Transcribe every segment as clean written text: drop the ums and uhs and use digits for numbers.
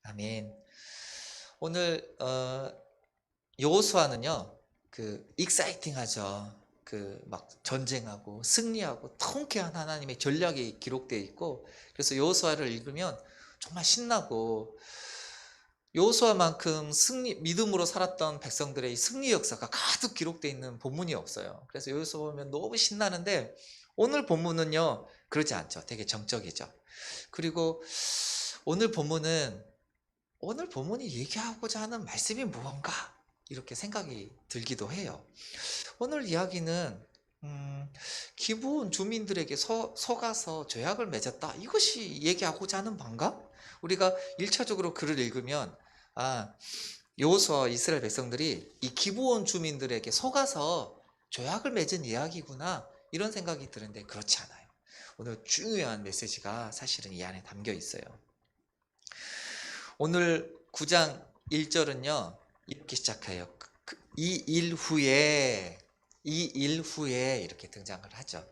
아멘. 오늘 여호수아는요. 익사이팅하죠. 막 전쟁하고 승리하고 통쾌한 하나님의 전략이 기록되어 있고, 그래서 여호수아를 읽으면 정말 신나고, 여호수아만큼 믿음으로 살았던 백성들의 승리 역사가 가득 기록되어 있는 본문이 없어요. 그래서 여호수아 보면 너무 신나는데, 오늘 본문은요 그러지 않죠. 되게 정적이죠. 그리고 오늘 본문은 오늘 본문이 얘기하고자 하는 말씀이 무언가 이렇게 생각이 들기도 해요. 오늘 이야기는 기브온 주민들에게 서가서 죄악을 맺었다, 이것이 얘기하고자 하는 바인가? 우리가 1차적으로 글을 읽으면 여호수아와 이스라엘 백성들이 이 기브온 주민들에게 서가서 죄악을 맺은 이야기구나, 이런 생각이 드는데 그렇지 않아요. 오늘 중요한 메시지가 사실은 이 안에 담겨 있어요. 오늘 9장 1절은요 이렇게 시작해요. 이 일 후에 이렇게 등장을 하죠.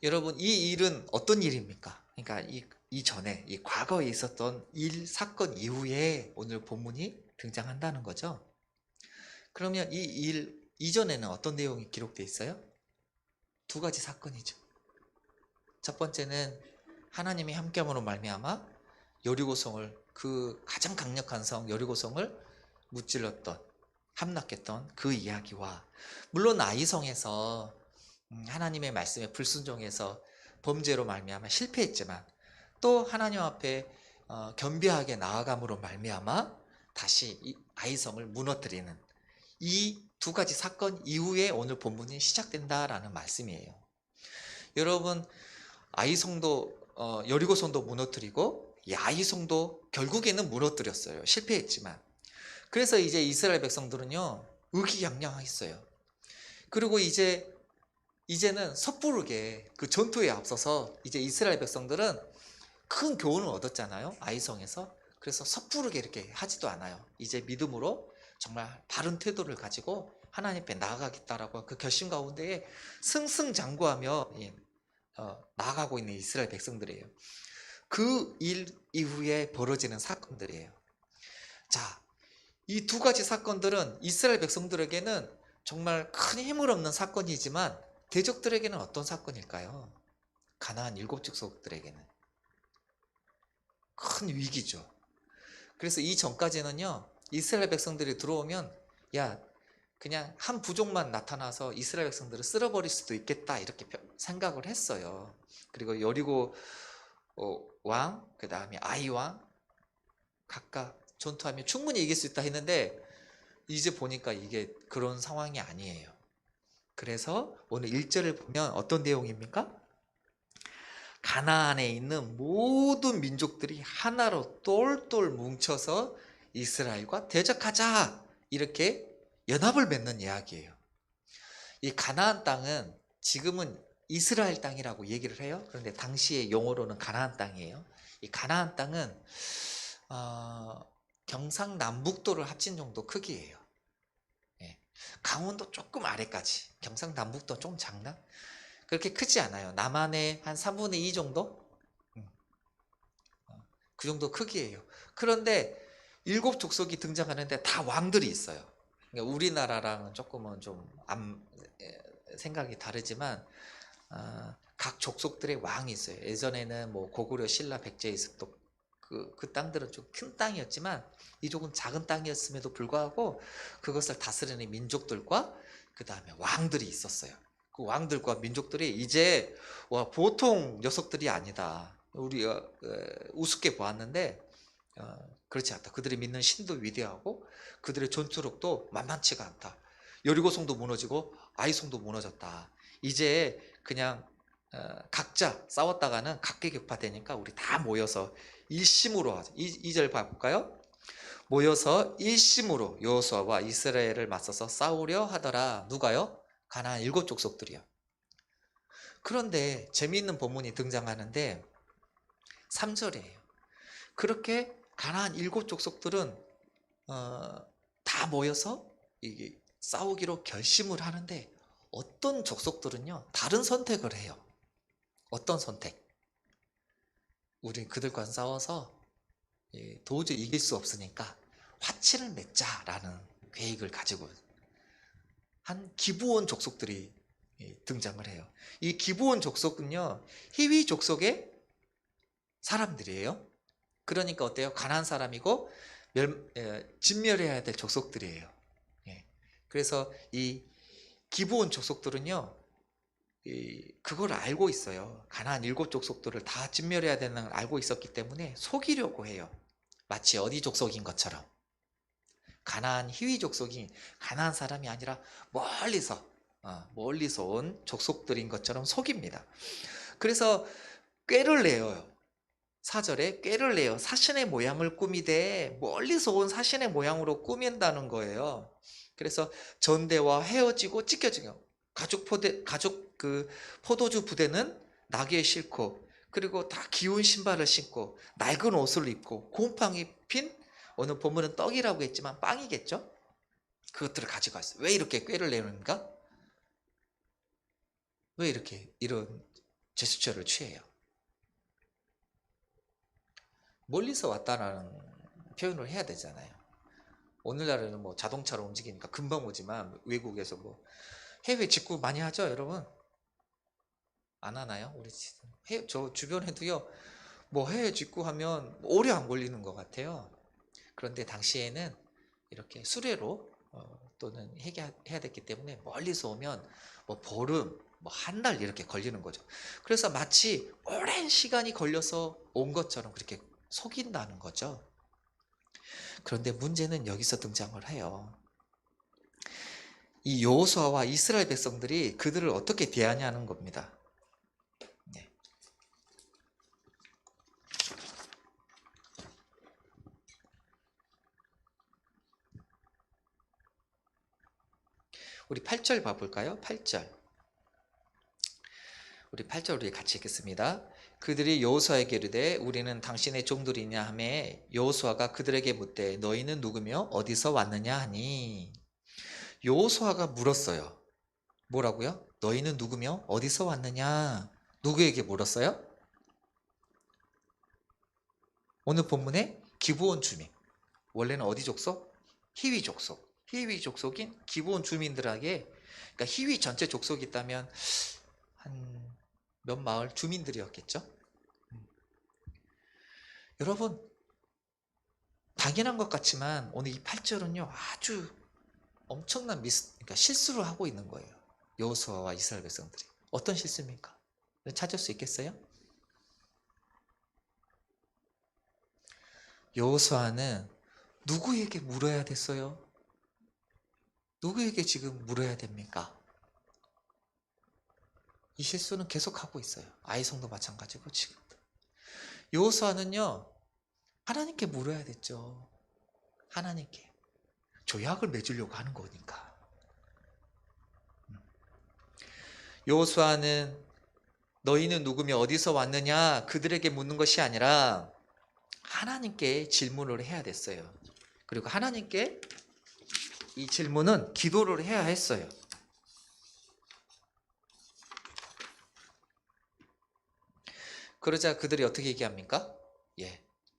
여러분, 이 일은 어떤 일입니까? 그러니까 이전에 이 과거에 있었던 사건 이후에 오늘 본문이 등장한다는 거죠. 그러면 이 일 이전에는 어떤 내용이 기록되어 있어요? 두 가지 사건이죠. 첫 번째는 하나님의 함께함으로 말미암아 여리고성을, 가장 강력한 성 여리고성을 무찔렀던, 함락했던 그 이야기와, 물론 아이성에서 하나님의 말씀에 불순종해서 범죄로 말미암아 실패했지만 또 하나님 앞에 겸비하게 나아감으로 말미암아 다시 이 아이성을 무너뜨리는 이 두 가지 사건 이후에 오늘 본문이 시작된다라는 말씀이에요. 여러분, 여리고성도 무너뜨리고 이 아이성도 결국에는 무너뜨렸어요. 실패했지만. 그래서 이제 이스라엘 백성들은요 의기양양했어요. 그리고 이제는 섣부르게 그 전투에 앞서서 이제 이스라엘 백성들은 큰 교훈을 얻었잖아요, 아이성에서. 그래서 섣부르게 이렇게 하지도 않아요. 이제 믿음으로 정말 바른 태도를 가지고 하나님 앞에 나아가겠다라고 그 결심 가운데에 승승장구하며 나아가고 있는 이스라엘 백성들이에요. 그 일 이후에 벌어지는 사건들이에요. 자, 이 두 가지 사건들은 이스라엘 백성들에게는 정말 큰 힘을 얻는 사건이지만 대적들에게는 어떤 사건일까요? 가나안 7족속들에게는 큰 위기죠. 그래서 이 전까지는요 이스라엘 백성들이 들어오면 그냥 한 부족만 나타나서 이스라엘 백성들을 쓸어버릴 수도 있겠다, 이렇게 생각을 했어요. 그리고 여리고 왕, 그 다음에 아이 왕 각각 전투하면 충분히 이길 수 있다 했는데, 이제 보니까 이게 그런 상황이 아니에요. 그래서 오늘 1절을 보면 어떤 내용입니까? 가나안에 있는 모든 민족들이 하나로 똘똘 뭉쳐서 이스라엘과 대적하자, 이렇게 연합을 맺는 이야기예요. 이 가나안 땅은 지금은 이스라엘 땅이라고 얘기를 해요. 그런데 당시의 용어로는 가나안 땅이에요. 이 가나안 땅은 경상남북도를 합친 정도 크기예요. 강원도 조금 아래까지. 경상남북도 좀 작나? 그렇게 크지 않아요. 남한의 한 3분의 2 정도? 그 정도 크기예요. 그런데 7족속이 등장하는데 다 왕들이 있어요. 그러니까 우리나라랑은 조금은 좀 생각이 다르지만 각 족속들의 왕이 있어요. 예전에는 뭐 고구려, 신라, 백제 있었던 그 땅들은 좀 큰 땅이었지만 이쪽은 작은 땅이었음에도 불구하고 그것을 다스리는 민족들과 그 다음에 왕들이 있었어요. 그 왕들과 민족들이 이제 보통 녀석들이 아니다. 우리가 우습게 보았는데 그렇지 않다. 그들이 믿는 신도 위대하고 그들의 전투력도 만만치가 않다. 여리고성도 무너지고 아이성도 무너졌다. 이제 그냥 각자 싸웠다가는 각계격파되니까 우리 다 모여서 일심으로 하자. 2절 봐볼까요? 모여서 일심으로 여호수아와 이스라엘을 맞서서 싸우려 하더라. 누가요? 가나안 7족속들이요. 그런데 재미있는 본문이 등장하는데 3절이에요. 그렇게 가나안 7족속들은 다 모여서 싸우기로 결심을 하는데, 어떤 족속들은요 다른 선택을 해요. 어떤 선택? 우리 그들과 싸워서 도저히 이길 수 없으니까 화친을 맺자라는 계획을 가지고 한 기브온 족속들이 등장을 해요. 이 기브온 족속은요, 히위 족속의 사람들이에요. 그러니까 어때요? 가난한 사람이고 진멸해야 될 족속들이에요. 예. 그래서 이 기브온 족속들은요, 그걸 알고 있어요. 가나안 7족속들을 다 진멸해야 되는 걸 알고 있었기 때문에 속이려고 해요. 마치 어디 족속인 것처럼. 가나안 히위 족속이 가나안 사람이 아니라 멀리서 온 족속들인 것처럼 속입니다. 그래서 꾀를 내요. 4절에 꾀를 내요. 사신의 모양을 꾸미되 멀리서 온 사신의 모양으로 꾸민다는 거예요. 그래서 전대와 헤어지고 찢겨지고 가죽 그 포도주 부대는 나귀에 싣고, 그리고 다 기운 신발을 신고 낡은 옷을 입고 곰팡이 핀, 오늘 본문은 떡이라고 했지만 빵이겠죠. 그것들을 가지고 왔어요. 왜 이렇게 꾀를 내는가? 왜 이렇게 이런 제스처를 취해요? 멀리서 왔다라는 표현을 해야 되잖아요. 오늘날에는 뭐 자동차로 움직이니까 금방 오지만 외국에서 뭐 해외 직구 많이 하죠, 여러분? 안 하나요? 저 주변에도요, 뭐 해외 직구하면 오래 안 걸리는 것 같아요. 그런데 당시에는 이렇게 수레로 또는 해야 됐기 때문에 멀리서 오면 뭐 보름, 뭐 한 달 이렇게 걸리는 거죠. 그래서 마치 오랜 시간이 걸려서 온 것처럼 그렇게 속인다는 거죠. 그런데 문제는 여기서 등장을 해요. 이 여호수아와 이스라엘 백성들이 그들을 어떻게 대하냐는 겁니다. 네. 우리 8절 봐볼까요? 8절. 우리 8절 우리 같이 읽겠습니다. 그들이 여호수아에게 이르되 우리는 당신의 종들이냐 하매 여호수아가 그들에게 묻되 너희는 누구며 어디서 왔느냐 하니, 여호수아가 물었어요. 뭐라고요? 너희는 누구며 어디서 왔느냐? 누구에게 물었어요? 오늘 본문에 기브온 주민. 원래는 어디 족속? 히위 족속. 히위 족속인 기브온 주민들에게, 그러니까 히위 전체 족속이 있다면 한 몇 마을 주민들이었겠죠. 여러분, 당연한 것 같지만 오늘 이 8절은요 아주 엄청난 그러니까 실수를 하고 있는 거예요. 여호수아와 이스라엘 백성들이. 어떤 실수입니까? 찾을 수 있겠어요? 여호수아는 누구에게 물어야 됐어요? 누구에게 지금 물어야 됩니까? 이 실수는 계속하고 있어요. 아이성도 마찬가지고 지금도. 여호수아는요 하나님께 물어야 됐죠. 하나님께. 조약을 맺으려고 하는 거니까. 여호수아는 너희는 누구며 어디서 왔느냐 그들에게 묻는 것이 아니라 하나님께 질문을 해야 됐어요. 그리고 하나님께 이 질문은 기도를 해야 했어요. 그러자 그들이 어떻게 얘기합니까?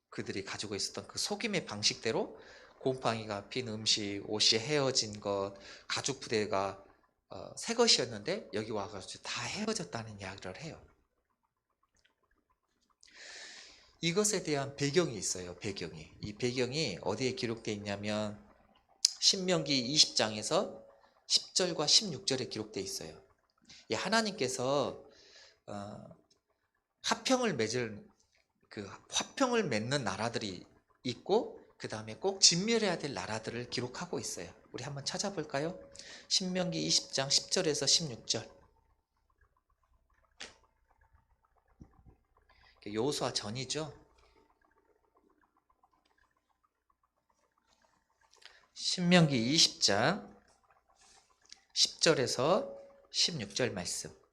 그들이 가지고 있었던 그 속임의 방식대로 곰팡이가 핀 음식, 옷이 헤어진 것, 가죽 부대가 새 것이었는데 여기 와가지고 다 헤어졌다는 이야기를 해요. 이것에 대한 배경이 있어요. 이 배경이 어디에 기록되어 있냐면 신명기 20장에서 10절과 16절에 기록되어 있어요. 하나님께서 화평을 맺는 나라들이 있고 그 다음에 꼭 진멸해야 될 나라들을 기록하고 있어요. 우리 한번 찾아볼까요? 신명기 20장 10절에서 16절. 여호수아 전이죠. 신명기 20장 10절에서 16절 말씀.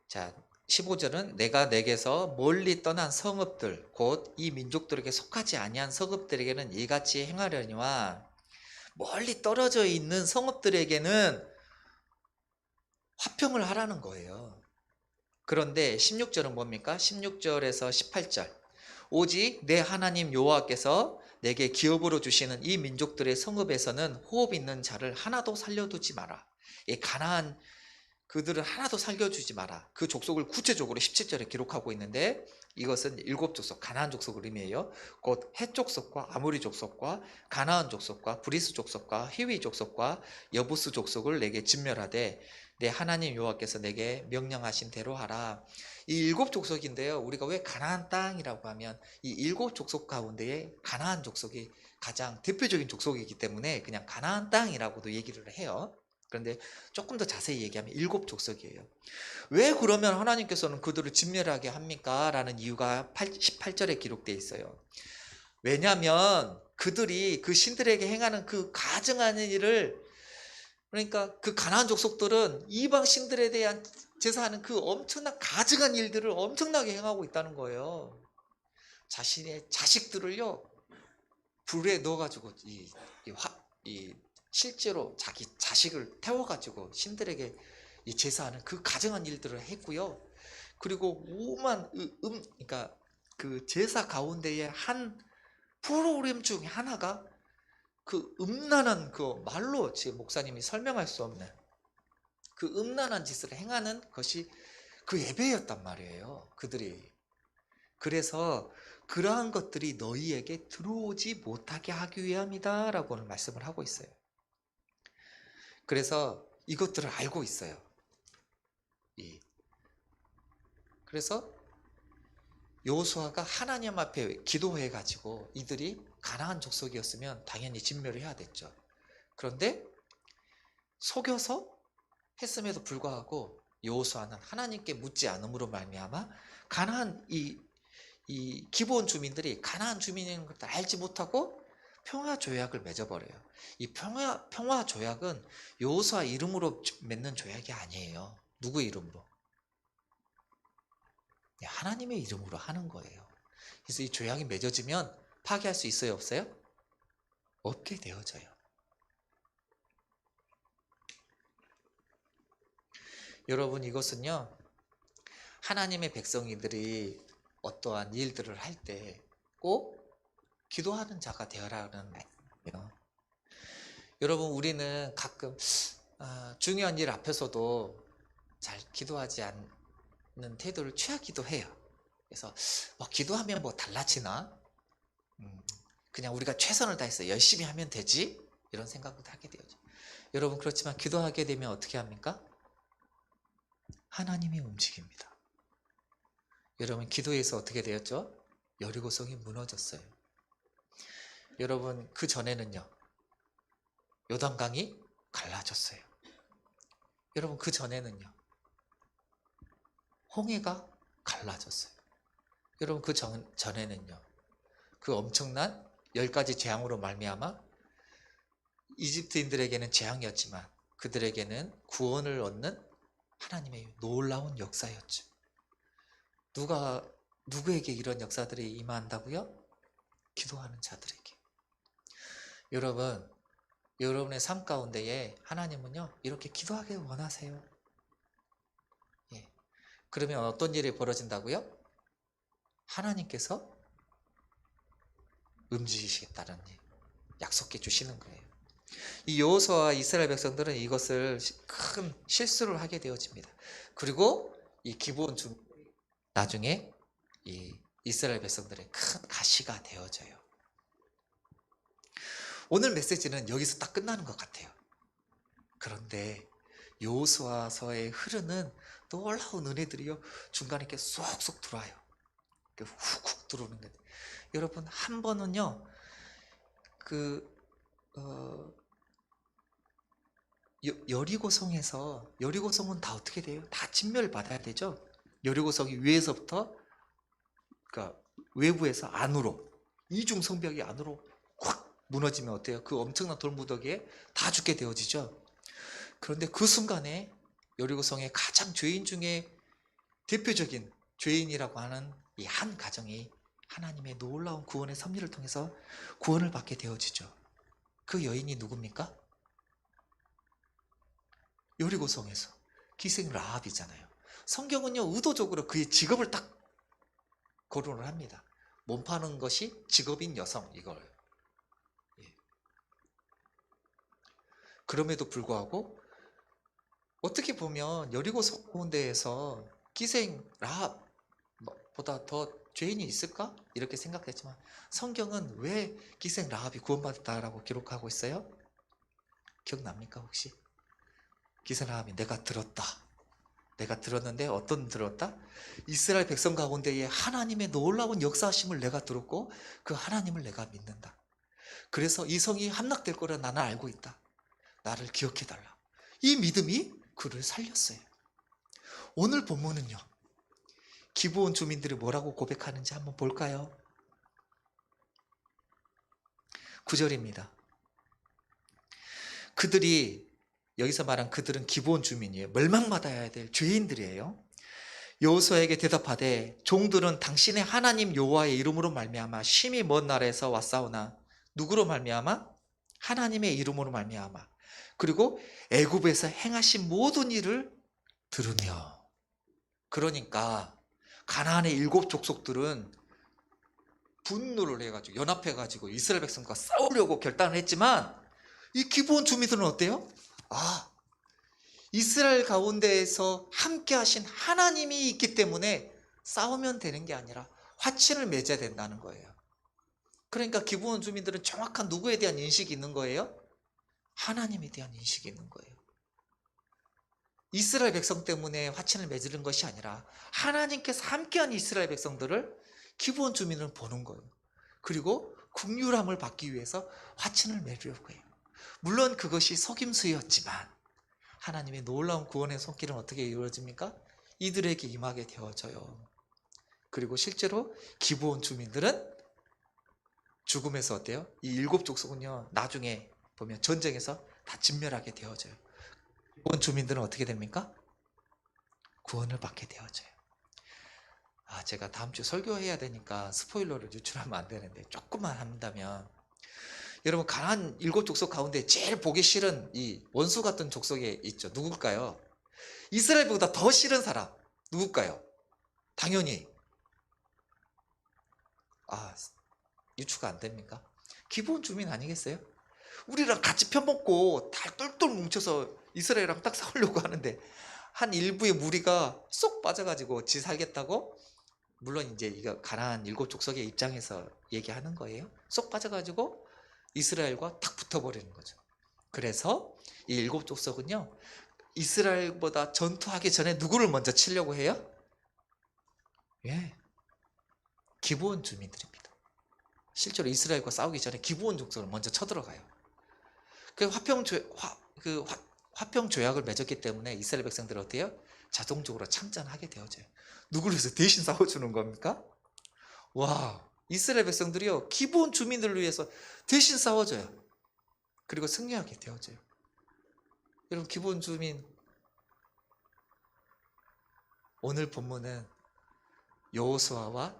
자, 15절은 내가 내게서 멀리 떠난 성읍들 곧 이 민족들에게 속하지 아니한 성읍들에게는 이같이 행하려니와 멀리 떨어져 있는 성읍들에게는 화평을 하라는 거예요. 그런데 16절은 뭡니까? 16절에서 18절 오직 내 하나님 여호와께서 내게 기업으로 주시는 이 민족들의 성읍에서는 호흡 있는 자를 하나도 살려두지 마라. 이 가나안 그들을 하나도 살려주지 마라. 그 족속을 구체적으로 17절에 기록하고 있는데 이것은 7족속 가나안 족속을 의미해요. 곧 헷 족속과 아모리 족속과 가나안 족속과 브리스 족속과 히위 족속과 여부스 족속을 내게 진멸하되 내 하나님 여호와께서 내게 명령하신 대로 하라. 이 7족속인데요. 우리가 왜 가나안 땅이라고 하면 이 7족속 가운데에 가나안 족속이 가장 대표적인 족속이기 때문에 그냥 가나안 땅이라고도 얘기를 해요. 그런데 조금 더 자세히 얘기하면 7족속이에요. 왜 그러면 하나님께서는 그들을 진멸하게 합니까? 라는 이유가 18절에 기록되어 있어요. 왜냐하면 그들이 그 신들에게 행하는 그 가증하는 일을 그러니까 그 가나안 족속들은 이방 신들에 대한 제사하는 그 엄청난 가증한 일들을 엄청나게 행하고 있다는 거예요. 자신의 자식들을요 불에 넣어가지고 실제로 자기 자식을 태워가지고 신들에게 제사하는 그 가증한 일들을 했고요. 그리고 오만 그러니까 그 제사 가운데에 한 프로그램 중에 하나가 그 음란한 그 말로 지금 목사님이 설명할 수 없는 그 음란한 짓을 행하는 것이 그 예배였단 말이에요. 그들이. 그래서 그러한 것들이 너희에게 들어오지 못하게 하기 위함이다 라고 말씀을 하고 있어요. 그래서 이것들을 알고 있어요. 그래서 여호수아가 하나님 앞에 기도해 가지고 이들이 가나안 족속이었으면 당연히 진멸을 해야 됐죠. 그런데 속여서 했음에도 불구하고 여호수아는 하나님께 묻지 않음으로 말미암아 가나안 이 기브온 주민들이 가나안 주민인 것을 알지 못하고 평화 조약을 맺어버려요. 이 평화 조약은 여호수아 이름으로 맺는 조약이 아니에요. 누구 이름으로? 하나님의 이름으로 하는 거예요. 그래서 이 조약이 맺어지면 파기할 수 있어요, 없어요? 없게 되어져요. 여러분 이것은요 하나님의 백성이들이 어떠한 일들을 할 때 꼭 기도하는 자가 되어라는 말이에요. 여러분 우리는 가끔 중요한 일 앞에서도 잘 기도하지 않는 태도를 취하기도 해요. 그래서 기도하면 뭐 달라지나? 그냥 우리가 최선을 다해서 열심히 하면 되지? 이런 생각도 하게 되죠. 여러분 그렇지만 기도하게 되면 어떻게 합니까? 하나님이 움직입니다. 여러분 기도에서 어떻게 되었죠? 여리고성이 무너졌어요. 여러분 그 전에는요 요단강이 갈라졌어요. 여러분 그 전에는요 홍해가 갈라졌어요. 여러분 그 전에는요 그 엄청난 10가지 재앙으로 말미암아 이집트인들에게는 재앙이었지만 그들에게는 구원을 얻는 하나님의 놀라운 역사였죠. 누구에게 이런 역사들이 임한다고요? 기도하는 자들에게. 여러분, 여러분의 삶 가운데에 하나님은요, 이렇게 기도하길 원하세요. 예. 그러면 어떤 일이 벌어진다고요? 하나님께서 움직이시겠다는 약속해 주시는 거예요. 이 여호수아와 이스라엘 백성들은 이것을 큰 실수를 하게 되어집니다. 그리고 이 기브온 나중에 이 이스라엘 백성들의 큰 가시가 되어져요. 오늘 메시지는 여기서 딱 끝나는 것 같아요. 그런데 여호수아서에 흐르는 놀라운 은혜들이요 중간에 이렇게 쏙쏙 들어와요. 이렇게 훅훅 들어오는 거예요. 여러분 한 번은요 여리고성은 다 어떻게 돼요? 다 진멸받아야 되죠. 여리고성이 위에서부터 그러니까 외부에서 안으로 이중 성벽이 안으로 확 무너지면 어때요? 그 엄청난 돌무더기에 다 죽게 되어지죠. 그런데 그 순간에 여리고성의 가장 죄인 중에 대표적인 죄인이라고 하는 이 한 가정이 하나님의 놀라운 구원의 섭리를 통해서 구원을 받게 되어지죠. 그 여인이 누굽니까? 여리고성에서 기생 라합이잖아요. 성경은요 의도적으로 그의 직업을 딱 거론을 합니다. 몸 파는 것이 직업인 여성, 이걸. 예. 그럼에도 불구하고 어떻게 보면 여리고성 가운데에서 기생 라합보다 더 죄인이 있을까? 이렇게 생각했지만 성경은 왜 기생 라합이 구원받았다라고 기록하고 있어요? 기억납니까 혹시? 기생 라합이 내가 들었는데 어떤 들었다? 이스라엘 백성 가운데에 하나님의 놀라운 역사하심을 내가 들었고 그 하나님을 내가 믿는다. 그래서 이 성이 함락될 거라 나는 알고 있다. 나를 기억해달라. 이 믿음이 그를 살렸어요. 오늘 본문은요, 기브온 주민들이 뭐라고 고백하는지 한번 볼까요? 9절입니다. 여기서 말한 그들은 기브온 주민이에요. 멸망받아야 될 죄인들이에요. 여호수아에게 대답하되 종들은 당신의 하나님 여호와의 이름으로 말미암아 심히 먼 나라에서 왔사오나 누구로 말미암아? 하나님의 이름으로 말미암아 그리고 애굽에서 행하신 모든 일을 들으며. 그러니까 가나안의 7 족속들은 분노를 해가지고 연합해가지고 이스라엘 백성과 싸우려고 결단을 했지만 이 기브온 주민들은 어때요? 이스라엘 가운데에서 함께 하신 하나님이 있기 때문에 싸우면 되는 게 아니라 화친을 맺어야 된다는 거예요. 그러니까 기브온 주민들은 정확한 누구에 대한 인식이 있는 거예요? 하나님에 대한 인식이 있는 거예요. 이스라엘 백성 때문에 화친을 맺는 것이 아니라 하나님께서 함께한 이스라엘 백성들을 기브온 주민은 보는 거예요. 그리고 긍휼함을 받기 위해서 화친을 맺으려고 해요. 물론 그것이 속임수였지만 하나님의 놀라운 구원의 손길은 어떻게 이루어집니까? 이들에게 임하게 되어져요. 그리고 실제로 기브온 주민들은 죽음에서 어때요? 이 7 족속은요 나중에 보면 전쟁에서 다 진멸하게 되어져요. 기브온 주민들은 어떻게 됩니까? 구원을 받게 되어져요. 제가 다음 주 설교해야 되니까 스포일러를 유출하면 안 되는데 조금만 한다면, 여러분 가나안 7 족속 가운데 제일 보기 싫은 이 원수 같은 족속에 있죠. 누굴까요? 이스라엘보다 더 싫은 사람 누굴까요? 당연히 유추가 안 됩니까? 기브온 주민 아니겠어요? 우리랑 같이 편먹고 다 똘똘 뭉쳐서 이스라엘이랑 딱 싸우려고 하는데 한 일부의 무리가 쏙 빠져가지고 지 살겠다고, 물론 이제 이거 가나안 7 족속의 입장에서 얘기하는 거예요. 쏙 빠져가지고 이스라엘과 탁 붙어버리는 거죠. 그래서 이 7 족속은요 이스라엘보다 전투하기 전에 누구를 먼저 치려고 해요? 기브온 주민들입니다. 실제로 이스라엘과 싸우기 전에 기브온 족속을 먼저 쳐들어가요. 그 화평 조약을 맺었기 때문에 이스라엘 백성들은 어때요? 자동적으로 참전하게 되어져요. 누구를 위해서 대신 싸워주는 겁니까? 이스라엘 백성들이요 기브온 주민들을 위해서 대신 싸워줘요. 그리고 승리하게 되어져요. 여러분 기브온 주민, 오늘 본문은 여호수아와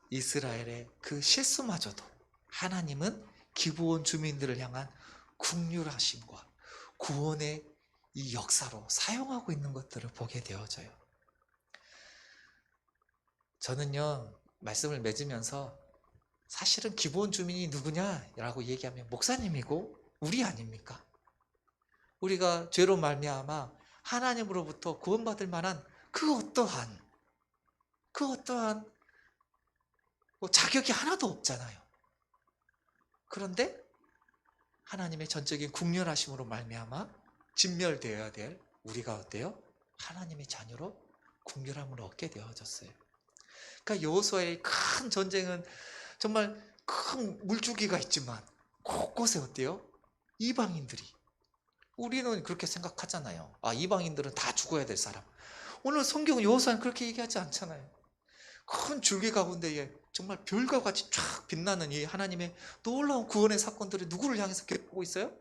이스라엘의 그 실수마저도 하나님은 기브온 주민들을 향한 긍휼하심과 구원의 이 역사로 사용하고 있는 것들을 보게 되어져요. 저는요 말씀을 맺으면서 사실은 기브온 주민이 누구냐라고 얘기하면 목사님이고 우리 아닙니까? 우리가 죄로 말미암아 하나님으로부터 구원받을 만한 그 어떠한 자격이 하나도 없잖아요. 그런데 하나님의 전적인 긍휼하심으로 말미암아 진멸되어야 될 우리가 어때요? 하나님의 자녀로 긍휼함을 얻게 되어졌어요. 그러니까 여호수아의 큰 전쟁은 정말 큰 물줄기가 있지만 곳곳에 어때요? 이방인들이, 우리는 그렇게 생각하잖아요. 이방인들은 다 죽어야 될 사람. 오늘 성경 여호수아는 그렇게 얘기하지 않잖아요. 큰 줄기 가운데에 정말 별과 같이 쫙 빛나는 이 하나님의 놀라운 구원의 사건들이 누구를 향해서 기록하고 있어요?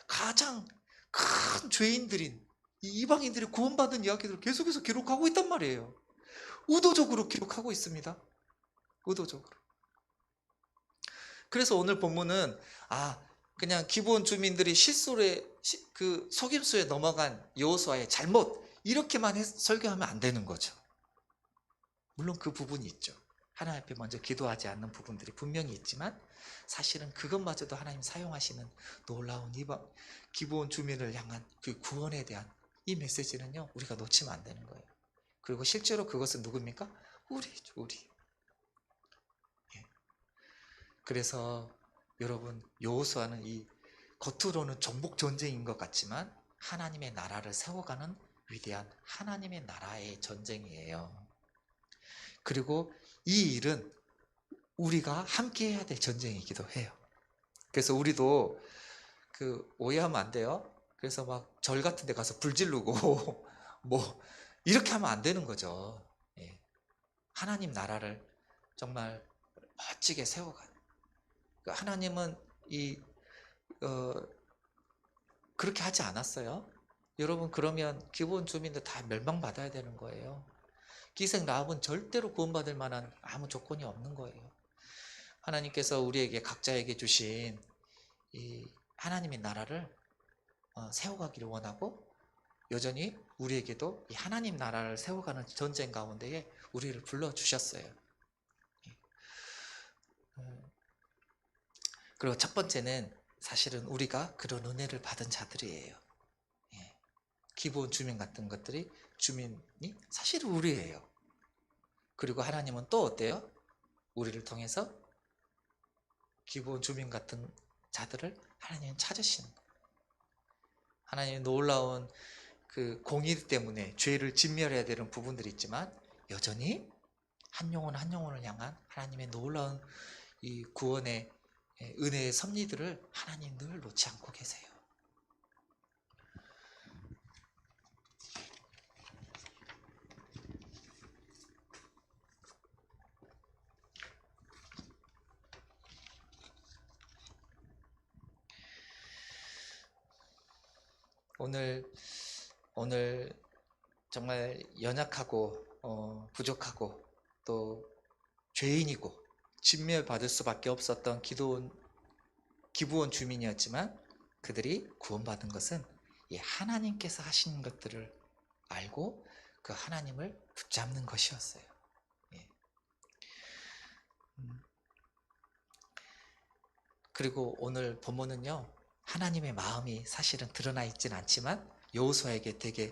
가장 큰 죄인들인 이 이방인들이 구원받은 이야기들을 계속해서 기록하고 있단 말이에요. 의도적으로 기록하고 있습니다. 의도적으로. 그래서 오늘 본문은 그냥 기브온 주민들이 그 속임수에 넘어간 여호수아의 잘못 이렇게만 설교하면 안 되는 거죠. 물론 그 부분이 있죠. 하나님 앞에 먼저 기도하지 않는 부분들이 분명히 있지만 사실은 그것마저도 하나님 사용하시는 놀라운 기브온 주민을 향한 그 구원에 대한 이 메시지는요, 우리가 놓치면 안 되는 거예요. 그리고 실제로 그것은 누굽니까? 우리. 예. 그래서 여러분, 여호수아는 이 겉으로는 정복 전쟁인 것 같지만 하나님의 나라를 세워가는 위대한 하나님의 나라의 전쟁이에요. 그리고 이 일은 우리가 함께 해야 될 전쟁이기도 해요. 그래서 우리도 오해하면 안 돼요. 그래서 막 절 같은 데 가서 불 지르고 뭐 이렇게 하면 안 되는 거죠. 예. 하나님 나라를 정말 멋지게 세워가는. 하나님은 그렇게 하지 않았어요. 여러분, 그러면 기브온 주민들 다 멸망받아야 되는 거예요. 기생 라합은 절대로 구원받을 만한 아무 조건이 없는 거예요. 하나님께서 우리에게 각자에게 주신 이 하나님의 나라를 세워가기를 원하고 여전히 우리에게도 이 하나님 나라를 세워가는 전쟁 가운데에 우리를 불러주셨어요. 그리고 첫 번째는 사실은 우리가 그런 은혜를 받은 자들이에요. 기브온 주민 같은 것들이 주민이 사실은 우리예요. 그리고 하나님은 또 어때요? 우리를 통해서 기브온 주민 같은 자들을 하나님은 찾으시는 거예요. 하나님의 놀라운 그 공의 때문에 죄를 진멸해야 되는 부분들이 있지만 여전히 한 영혼 한 영혼을 향한 하나님의 놀라운 이 구원의 은혜의 섭리들을 하나님 늘 놓지 않고 계세요. 오늘 정말 연약하고 부족하고 또 죄인이고 진멸받을 수밖에 없었던 기브온 주민이었지만 그들이 구원받은 것은 이 하나님께서 하시는 것들을 알고 그 하나님을 붙잡는 것이었어요. 그리고 오늘 본문은요, 하나님의 마음이 사실은 드러나 있진 않지만 여호수아에게 되게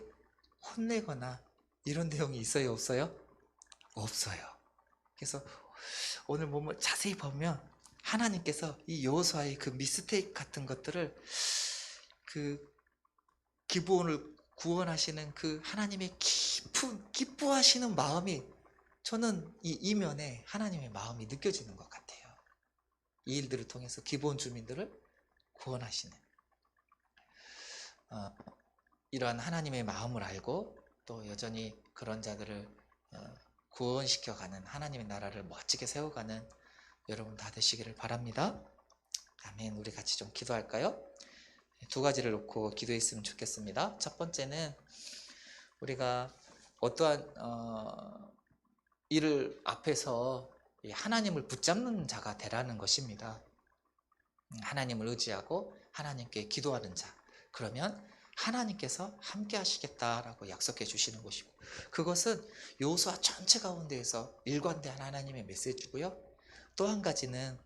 혼내거나 이런 내용이 있어요, 없어요? 없어요. 그래서 오늘 본문 자세히 보면 하나님께서 이 여호수아의 그 미스테이크 같은 것들을 그 기브온을 구원하시는 그 하나님의 깊은 기뻐하시는 마음이 저는 이 이면에 하나님의 마음이 느껴지는 것 같아요. 이 일들을 통해서 기브온 주민들을 구원하시는 이러한 하나님의 마음을 알고 또 여전히 그런 자들을 구원시켜가는 하나님의 나라를 멋지게 세워가는 여러분 다 되시기를 바랍니다. 아멘. 우리 같이 좀 기도할까요? 두 가지를 놓고 기도했으면 좋겠습니다. 첫 번째는 우리가 어떠한 일을 앞에서 하나님을 붙잡는 자가 되라는 것입니다. 하나님을 의지하고 하나님께 기도하는 자. 그러면 하나님께서 함께 하시겠다라고 약속해 주시는 것이고, 그것은 여호수아 전체 가운데에서 일관된 하나님의 메시지고요. 또 한 가지는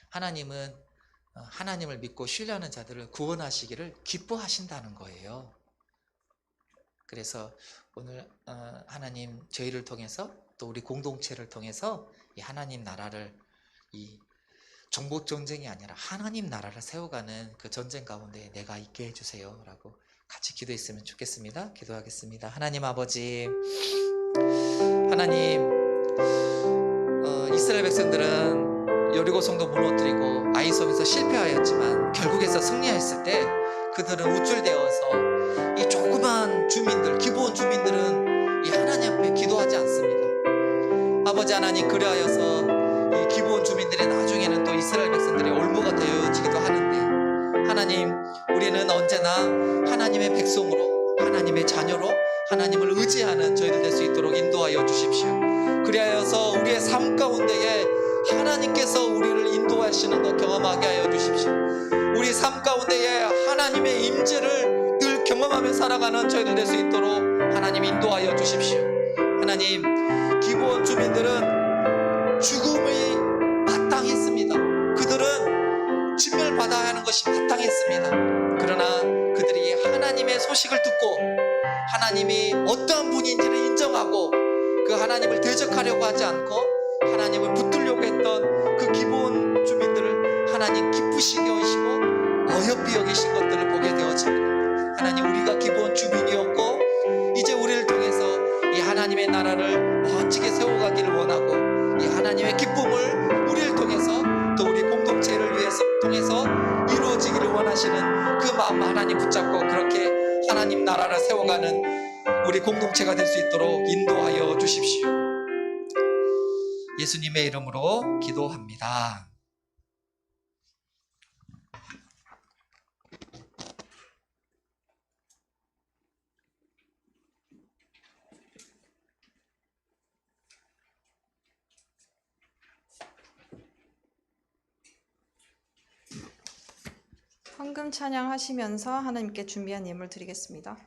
하나님은 하나님을 믿고 신뢰하는 자들을 구원하시기를 기뻐하신다는 거예요. 그래서 오늘 하나님 저희를 통해서 또 우리 공동체를 통해서 이 하나님 나라를 이 정복 전쟁이 아니라 하나님 나라를 세워가는 그 전쟁 가운데 내가 있게 해주세요 라고 같이 기도했으면 좋겠습니다. 기도하겠습니다. 하나님 아버지, 하나님, 이스라엘 백성들은 여리고 성도 무너뜨리고 아이섬에서 실패하였지만 결국에서 승리했을 때 그들은 우쭐대어서 이 조그만 주민들, 기브온 주민들은 이 하나님 앞에 기도하지 않습니다. 아버지 하나님, 그리하여서 이 기브온 주민들이 나중에는 또 이스라엘 백성들의 올무가 되어지기도 하는데, 하나님, 우리는 언제나 하나님의 백성으로, 하나님의 자녀로 하나님을 의지하는 저희들 될 수 있도록 인도하여 하여 주십시오. 그리하여서 우리의 삶 가운데에 하나님께서 우리를 인도하시는 것 경험하게 하여 주십시오. 우리 삶 가운데에 하나님의 임재를 늘 경험하며 살아가는 저희들 될 수 있도록 하나님 인도하여 주십시오. 하나님, 기브온 주민들은 죽음이 마땅했습니다. 그들은 진멸받아야 하는 것이 마땅했습니다. 그러나 그들이 하나님의 소식을 듣고 하나님이 어떠한 분인지를 인정하고 그 하나님을 대적하려고 하지 않고 하나님을 붙들려고 했던 그 기브온 주민들을 하나님 기쁘시게 하시고 어여삐 여기신 것들을 보게 되어집니다. 하나님, 우리가 기브온 주민이었고 이제 우리를 통해서 이 하나님의 나라를 멋지게 세워가기를 원하고 이 하나님의 기쁨을 우리를 통해서 또 우리 공동체를 위해서 통해서 이루어지기를 원하시는 그 마음 하나님 붙잡고 그렇게 하나님 나라를 세워가는 우리 공동체가 될 수 있도록 인도하여 주십시오. 예수님의 이름으로 기도합니다. 황금 찬양 하시면서 하나님께 준비한 예물 드리겠습니다.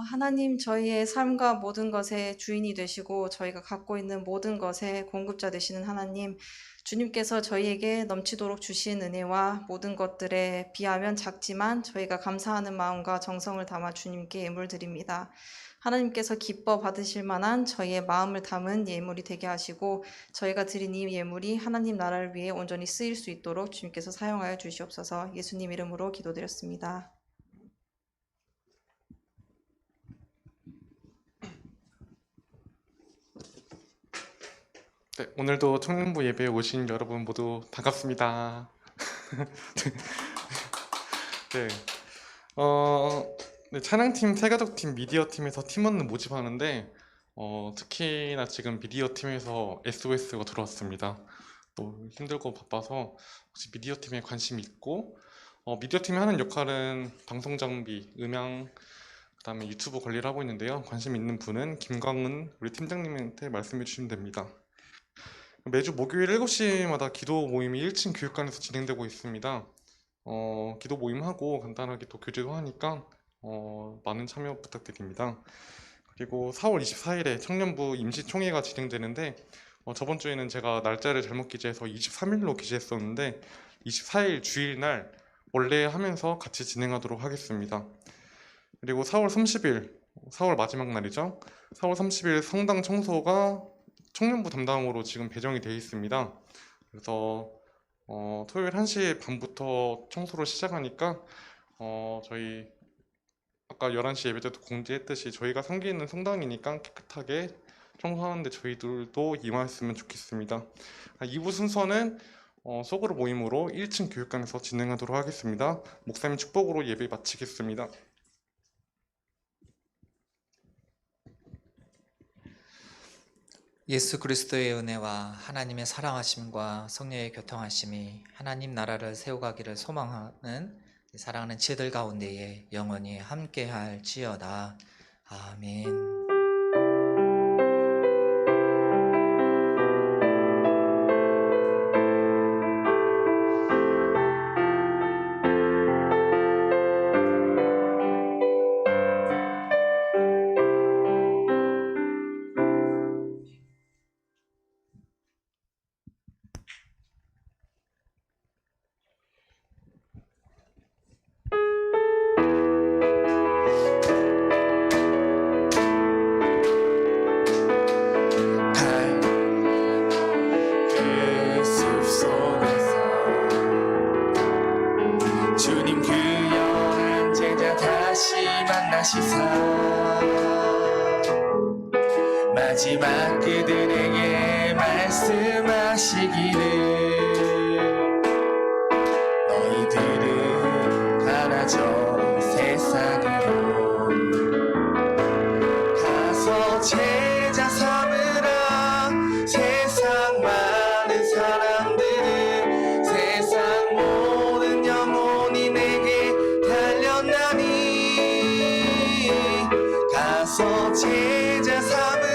하나님, 저희의 삶과 모든 것의 주인이 되시고 저희가 갖고 있는 모든 것의 공급자 되시는 하나님, 주님께서 저희에게 넘치도록 주신 은혜와 모든 것들에 비하면 작지만 저희가 감사하는 마음과 정성을 담아 주님께 예물 드립니다. 하나님께서 기뻐 받으실 만한 저희의 마음을 담은 예물이 되게 하시고 저희가 드린 이 예물이 하나님 나라를 위해 온전히 쓰일 수 있도록 주님께서 사용하여 주시옵소서. 예수님 이름으로 기도드렸습니다. 네, 오늘도 청년부 예배에 오신 여러분 모두 반갑습니다. 네, 네, 찬양팀, 새가족팀, 미디어팀에서 팀원을 모집하는데 특히나 지금 미디어팀에서 SOS가 들어왔습니다. 또 힘들고 바빠서 혹시 미디어팀에 관심이 있고 미디어팀이 하는 역할은 방송 장비, 음향, 그 다음에 유튜브 관리를 하고 있는데요. 관심 있는 분은 김광은 우리 팀장님한테 말씀해 주시면 됩니다. 매주 목요일 7시마다 기도 모임이 1층 교육관에서 진행되고 있습니다. 기도 모임하고 간단하게 또 교제도 하니까 많은 참여 부탁드립니다. 그리고 4월 24일에 청년부 임시총회가 진행되는데 저번 주에는 제가 날짜를 잘못 기재해서 23일로 기재했었는데 24일 주일날 원래 하면서 같이 진행하도록 하겠습니다. 그리고 4월 30일, 4월 마지막 날이죠. 4월 30일 성당 청소가 청년부 담당으로 지금 배정이 되어 있습니다. 그래서 토요일 1시 반부터 청소를 시작하니까 저희 아까 11시 예배 때도 공지했듯이 저희가 섬기는 성당이니까 깨끗하게 청소하는데 저희들도 임하였으면 좋겠습니다. 2부 순서는 소그룹 모임으로 1층 교육관에서 진행하도록 하겠습니다. 목사님 축복으로 예배 마치겠습니다. 예수 그리스도의 은혜와 하나님의 사랑하심과 성령의 교통하심이 하나님 나라를 세워가기를 소망하는 사랑하는 지혜들 가운데에 영원히 함께할지어다. 아멘. 마지막 그들에게 말씀하시기를 너희들은 가라져 세상으로 가서 제자 삼으라 세상 많은 사람들은 세상 모든 영혼이 내게 달렸나니 가서 제자 삼으라